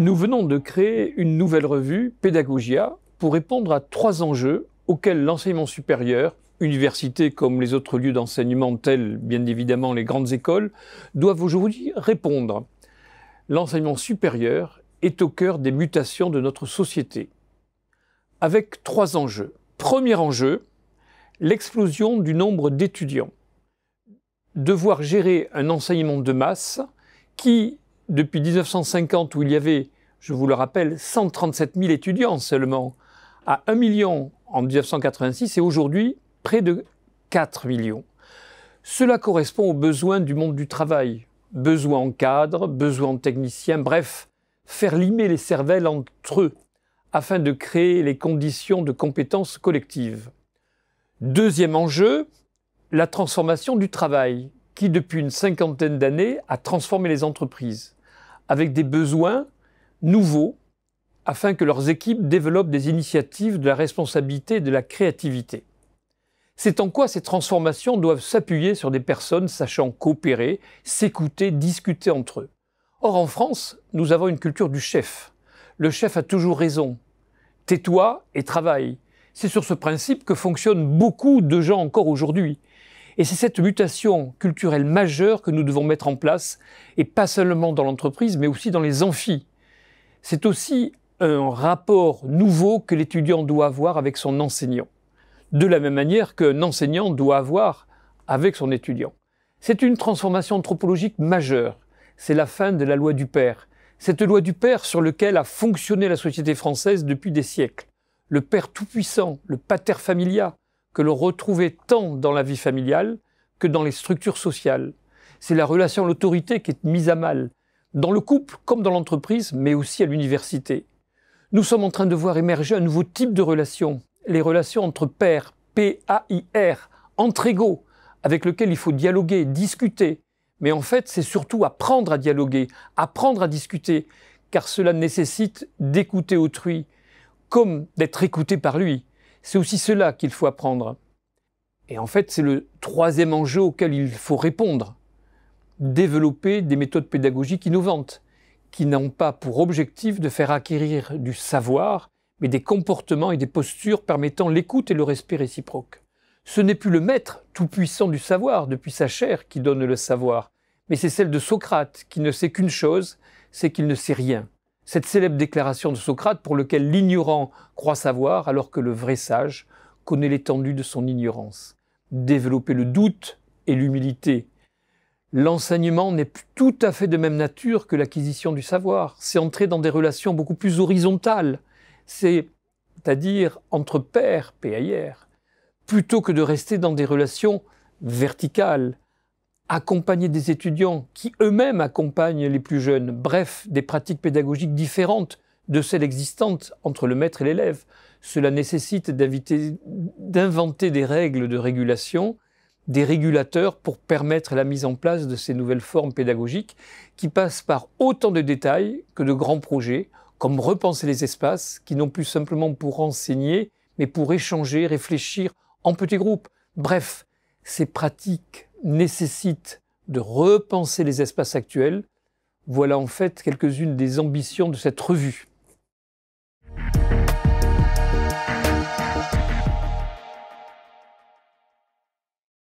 Nous venons de créer une nouvelle revue, Pédagogia, pour répondre à 3 enjeux auxquels l'enseignement supérieur, universités comme les autres lieux d'enseignement tels bien évidemment les grandes écoles, doivent aujourd'hui répondre. L'enseignement supérieur est au cœur des mutations de notre société, avec 3 enjeux. Premier enjeu, l'explosion du nombre d'étudiants. Devoir gérer un enseignement de masse qui, depuis 1950, où il y avait, je vous le rappelle, 137 000 étudiants seulement, à 1 million en 1986 et aujourd'hui près de 4 millions. Cela correspond aux besoins du monde du travail. Besoins en cadres, besoins en techniciens, bref, faire limer les cervelles entre eux afin de créer les conditions de compétences collectives. Deuxième enjeu, la transformation du travail, qui depuis une 50aine d'années a transformé les entreprises, avec des besoins nouveaux, afin que leurs équipes développent des initiatives de la responsabilité et de la créativité. C'est en quoi ces transformations doivent s'appuyer sur des personnes sachant coopérer, s'écouter, discuter entre eux. Or, en France, nous avons une culture du chef. Le chef a toujours raison. Tais-toi et travaille. C'est sur ce principe que fonctionnent beaucoup de gens encore aujourd'hui. Et c'est cette mutation culturelle majeure que nous devons mettre en place, et pas seulement dans l'entreprise, mais aussi dans les amphis. C'est aussi un rapport nouveau que l'étudiant doit avoir avec son enseignant, de la même manière qu'un enseignant doit avoir avec son étudiant. C'est une transformation anthropologique majeure. C'est la fin de la loi du père. Cette loi du père sur laquelle a fonctionné la société française depuis des siècles. Le père tout-puissant, le pater familia, que l'on retrouvait tant dans la vie familiale que dans les structures sociales. C'est la relation à l'autorité qui est mise à mal, dans le couple comme dans l'entreprise, mais aussi à l'université. Nous sommes en train de voir émerger un nouveau type de relation, les relations entre pairs, P-A-I-R, entre égaux, avec lesquels il faut dialoguer, discuter. Mais en fait, c'est surtout apprendre à dialoguer, apprendre à discuter, car cela nécessite d'écouter autrui, comme d'être écouté par lui. C'est aussi cela qu'il faut apprendre. Et en fait, c'est le 3e enjeu auquel il faut répondre. Développer des méthodes pédagogiques innovantes, qui n'ont pas pour objectif de faire acquérir du savoir, mais des comportements et des postures permettant l'écoute et le respect réciproque. Ce n'est plus le maître tout-puissant du savoir depuis sa chair qui donne le savoir, mais c'est celle de Socrate qui ne sait qu'une chose, c'est qu'il ne sait rien. Cette célèbre déclaration de Socrate pour laquelle l'ignorant croit savoir alors que le vrai sage connaît l'étendue de son ignorance. Développer le doute et l'humilité. L'enseignement n'est plus tout à fait de même nature que l'acquisition du savoir. C'est entrer dans des relations beaucoup plus horizontales, c'est-à-dire entre pairs, P-A-I-R, plutôt que de rester dans des relations verticales. Accompagner des étudiants qui eux-mêmes accompagnent les plus jeunes, bref, des pratiques pédagogiques différentes de celles existantes entre le maître et l'élève. Cela nécessite d'inventer des règles de régulation, des régulateurs pour permettre la mise en place de ces nouvelles formes pédagogiques qui passent par autant de détails que de grands projets, comme repenser les espaces qui n'ont plus simplement pour enseigner, mais pour échanger, réfléchir en petits groupes. Bref, ces pratiques nécessitent de repenser les espaces actuels. Voilà en fait quelques-unes des ambitions de cette revue.